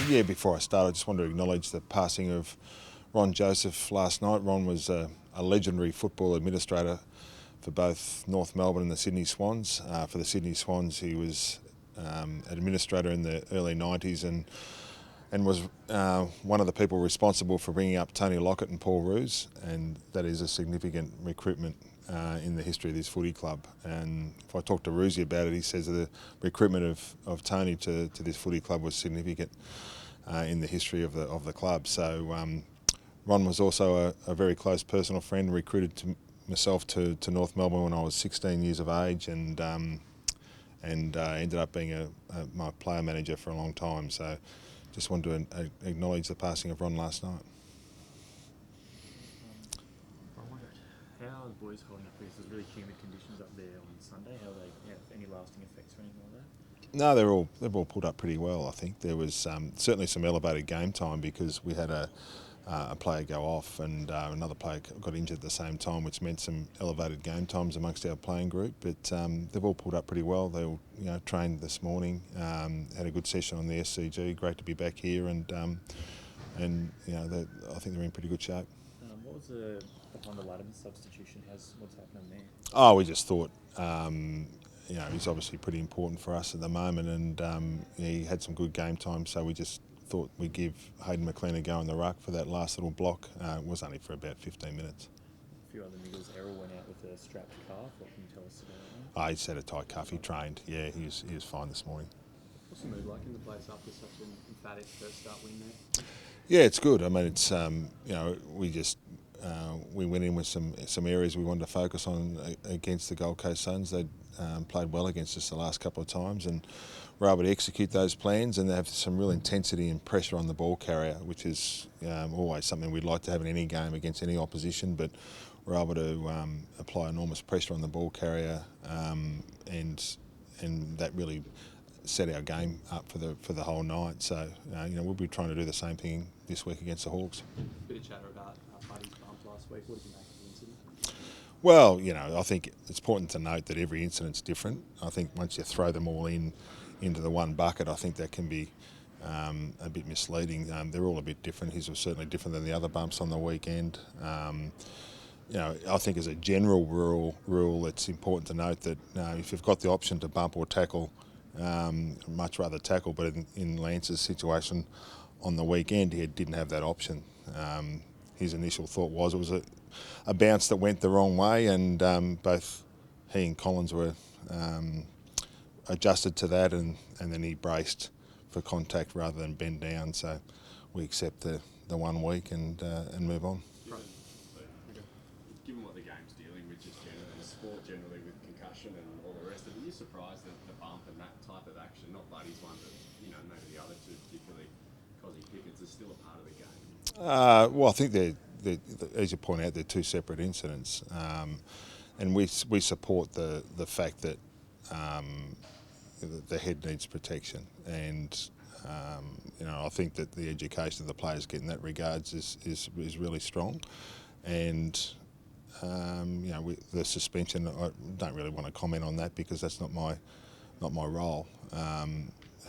Yeah, before I start, I just want to acknowledge the passing of Ron Joseph last night. Ron was a legendary football administrator for both North Melbourne and the Sydney Swans. For the Sydney Swans, he was an administrator in the early 90s and was one of the people responsible for bringing up Tony Lockett and Paul Roos, and that is a significant recruitment in the history of this footy club. And if I talk to Roosie about it, he says the recruitment of Tony to this footy club was significant in the history of the club. So Ron was also a very close personal friend, recruited myself to North Melbourne when I was 16 years of age, and ended up being my player manager for a long time. So just wanted to acknowledge the passing of Ron last night. I wondered, how are the boys holding up? Because there's really humid conditions up there on Sunday. How are they, any lasting effects or anything like that? No, they've all pulled up pretty well. I think there was certainly some elevated game time because we had a player go off and another player got injured at the same time, which meant some elevated game times amongst our playing group. But they've all pulled up pretty well. They all trained this morning, had a good session on the SCG. Great to be back here, and I think they're in pretty good shape. What was the behind the Latterman substitution? What's happening there? Oh, we just thought. He's obviously pretty important for us at the moment, and he had some good game time, so we just thought we'd give Hayden McLean a go in the ruck for that last little block. It was only for about 15 minutes. A few other niggles. Errol went out with a strapped calf. What can you tell us about that? He just had a tight cuff. He trained. Yeah, he was fine this morning. What's the mood like in the place after such an emphatic first start win there? Yeah, it's good. I mean, it's we went in with some areas we wanted to focus on against the Gold Coast Suns. They'd played well against us the last couple of times, and we're able to execute those plans, and they have some real intensity and pressure on the ball carrier, which is always something we'd like to have in any game against any opposition, but we're able to apply enormous pressure on the ball carrier, and that really set our game up for the whole night. So we'll be trying to do the same thing this week against the Hawks. Bit of chatter about Buddy's bump last week. What did you make of the incident? Well, I think it's important to note that every incident's different. I think once you throw them all into the one bucket, I think that can be a bit misleading. They're all a bit different. His was certainly different than the other bumps on the weekend. I think as a general rule, it's important to note that if you've got the option to bump or tackle, much rather tackle, but in Lance's situation on the weekend, he didn't have that option. His initial thought was it was a bounce that went the wrong way, and both he and Collins were adjusted to that, and then he braced for contact rather than bend down. So we accept the 1 week and move on. Given what the game's dealing with, just generally, sport generally with concussion and all the rest of it, are you surprised that the bump and that type of action, not Buddy's one, but maybe the other two, particularly Cozzy Pickett's, is still a part of the game? Well, I think as you point out, they're two separate incidents, and we support the fact that the head needs protection, and I think that the education of the players get in that regards is really strong, and the suspension, I don't really want to comment on that because that's not my role.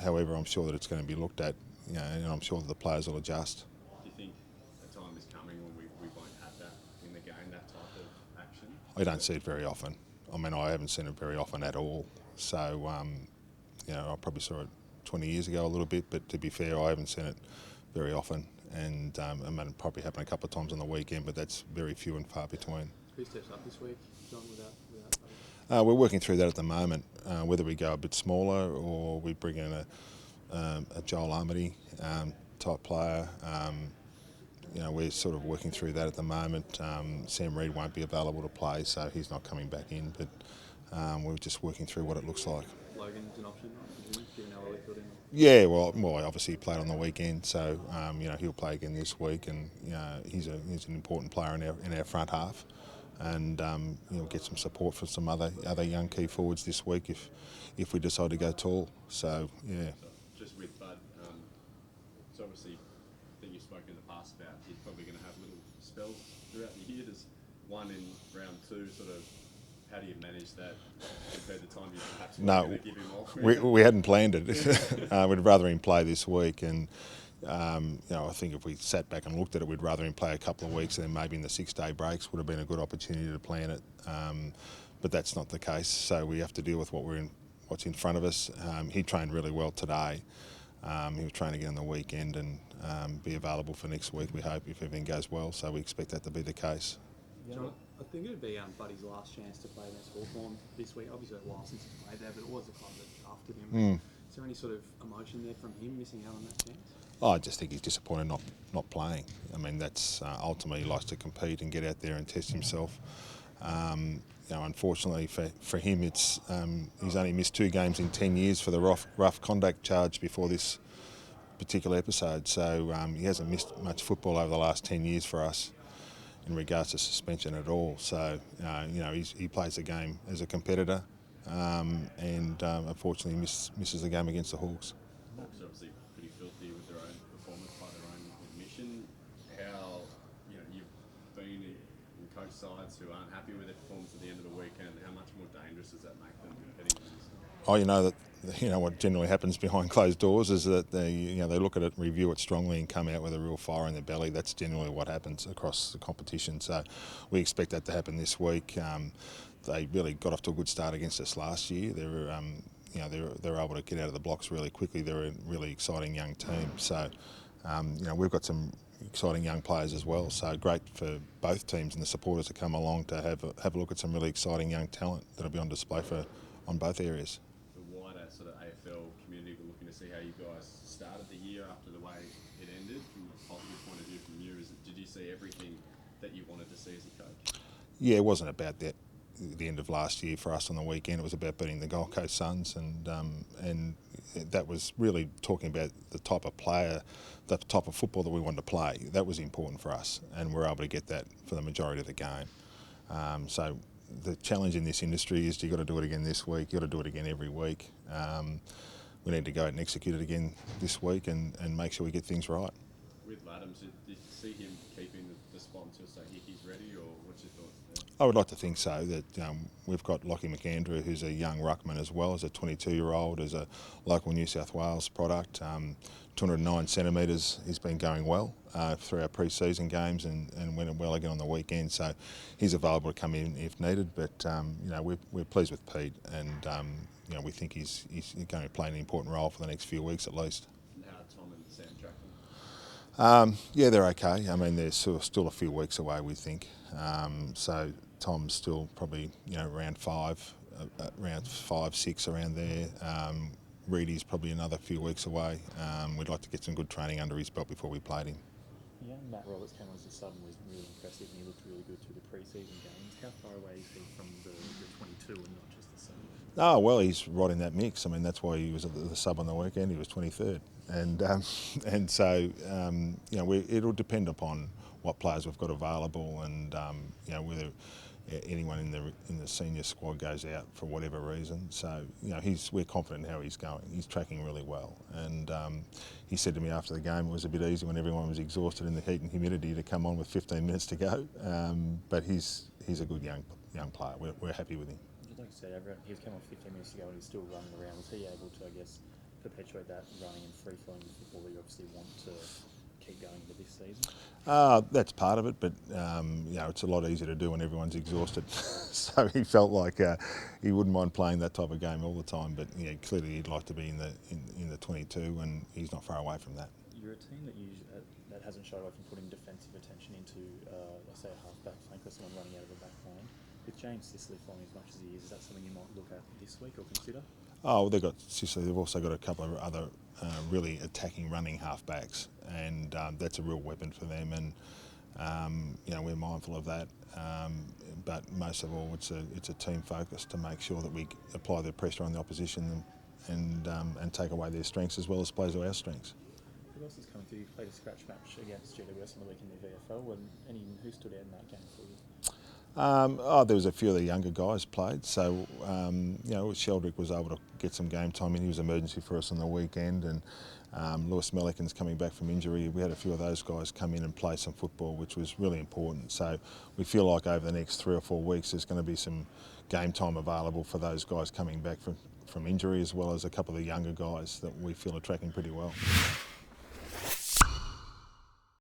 However, I'm sure that it's going to be looked at, and I'm sure that the players will adjust. Do you think a time is coming when we won't have that in the game, that type of action? I don't see it very often. I mean, I haven't seen it very often at all. So, I probably saw it 20 years ago a little bit, but to be fair, I haven't seen it very often. And I mean, it probably happened a couple of times on the weekend, but that's very few and far between. Who steps up this week, John, without Buddy? We're working through that at the moment, whether we go a bit smaller or we bring in a Joel Armity type player. We're sort of working through that at the moment. Sam Reid won't be available to play, so he's not coming back in, but we're just working through what it looks like. Logan's an option, given how well he filled in? Yeah, well, obviously he played on the weekend, so he'll play again this week, and he's an important player in our front half, and he'll get some support from some other young key forwards this week if we decide to go tall. So yeah. Just with Bud, so obviously, I think you've spoken in the past about he's probably going to have little spells throughout the year. There's one in round 2, sort of. How do you manage that compared to the time you perhaps going to give him off? We hadn't planned it. We'd rather him play this week, and I think if we sat back and looked at it, we'd rather him play a couple of weeks and then maybe in the 6-day breaks would have been a good opportunity to plan it. But that's not the case, so we have to deal with what's in front of us. He trained really well today. He was trying to get on the weekend and be available for next week, we hope, if everything goes well, so we expect that to be the case. John, I think it would be Buddy's last chance to play against Hawthorn this week. Obviously, a while since he played there, but it was the club that drafted him. Is there any sort of emotion there from him missing out on that chance? I just think he's disappointed not playing. I mean, that's ultimately he likes to compete and get out there and test himself. Unfortunately for him, it's he's only missed 2 games in 10 years for the rough conduct charge before this particular episode. So he hasn't missed much football over the last 10 years for us in regards to suspension at all. So he plays the game as a competitor, and unfortunately misses the game against the Hawks. Hawks are obviously pretty filthy with their own performance by their own admission. How you've been in coach sides who aren't happy with their performance at the end of the weekend. How much more dangerous does that make them heading into this? What generally happens behind closed doors is that they look at it, review it strongly, and come out with a real fire in their belly. That's generally what happens across the competition. So we expect that to happen this week. They really got off to a good start against us last year. They were able to get out of the blocks really quickly. They're a really exciting young team. So we've got some exciting young players as well. So great for both teams and the supporters to come along to have a look at some really exciting young talent that'll be on display on both areas. The wider sort of AFL community were looking to see how you guys started the year after the way it ended. From a positive point of view from you, did you see everything that you wanted to see as a coach? Yeah, it wasn't about that. The end of last year for us on the weekend, it was about beating the Gold Coast Suns, and that was really talking about the type of player, the type of football that we wanted to play. That was important for us, and we're able to get that for the majority of the game. So the challenge in this industry is you've got to do it again this week, you've got to do it again every week. We need to go out and execute it again this week and make sure we get things right. With Laddams, did you see him keeping the spot until say he's ready, or what's your thoughts there? I would like to think so. That we've got Lockie McAndrew, who's a young ruckman as well, as a 22-year-old, as a local New South Wales product. 209 centimetres. He's been going well through our pre-season games and went well again on the weekend. So he's available to come in if needed. But we're pleased with Pete, and we think he's going to play an important role for the next few weeks at least. And how are Tom and Sam tracking? Yeah, they're okay. I mean, they're still a few weeks away, we think. So Tom's still probably around 5, 6 around there. Reedy's probably another few weeks away. We'd like to get some good training under his belt before we played him. Yeah, Matt Roberts came on as a sub and was really impressive, and he looked really good through the pre-season games. How far away is he from the 22 and not just the sub? Oh, well, he's right in that mix. I mean, that's why he was the sub on the weekend. He was 23rd. And so, it'll depend upon what players we've got available, and whether anyone in the senior squad goes out for whatever reason. So we're confident in how he's going. He's tracking really well, and he said to me after the game it was a bit easy when everyone was exhausted in the heat and humidity to come on with 15 minutes to go. But he's a good young player. We're happy with him. Like you said, he came on 15 minutes ago and he's still running around. Was he able to, perpetuate that running and free-flowing football that you obviously want to keep going into this season? That's part of it, but it's a lot easier to do when everyone's exhausted. So he felt like he wouldn't mind playing that type of game all the time. But clearly he'd like to be in the 22, and he's not far away from that. You're a team that hasn't shied away from putting defensive attention into, let's say, a half-back flank or someone running out of a back line. With James Sicily flying as much as he is that something you might look at this week or consider? Oh, well, they've got Sicily. They've also got a couple of other really attacking running half-backs, and that's a real weapon for them. And we're mindful of that. But most of all, it's a team focus to make sure that we apply the pressure on the opposition and take away their strengths as well as play to our strengths. Who else is coming through? You played a scratch match against GWS on the weekend in the VFL, and who stood out in that game for you? There was a few of the younger guys played, so Sheldrick was able to get some game time in. He was emergency for us on the weekend, and Lewis Melican's coming back from injury. We had a few of those guys come in and play some football, which was really important. So we feel like over the next 3 or 4 weeks there's going to be some game time available for those guys coming back from injury, as well as a couple of the younger guys that we feel are tracking pretty well.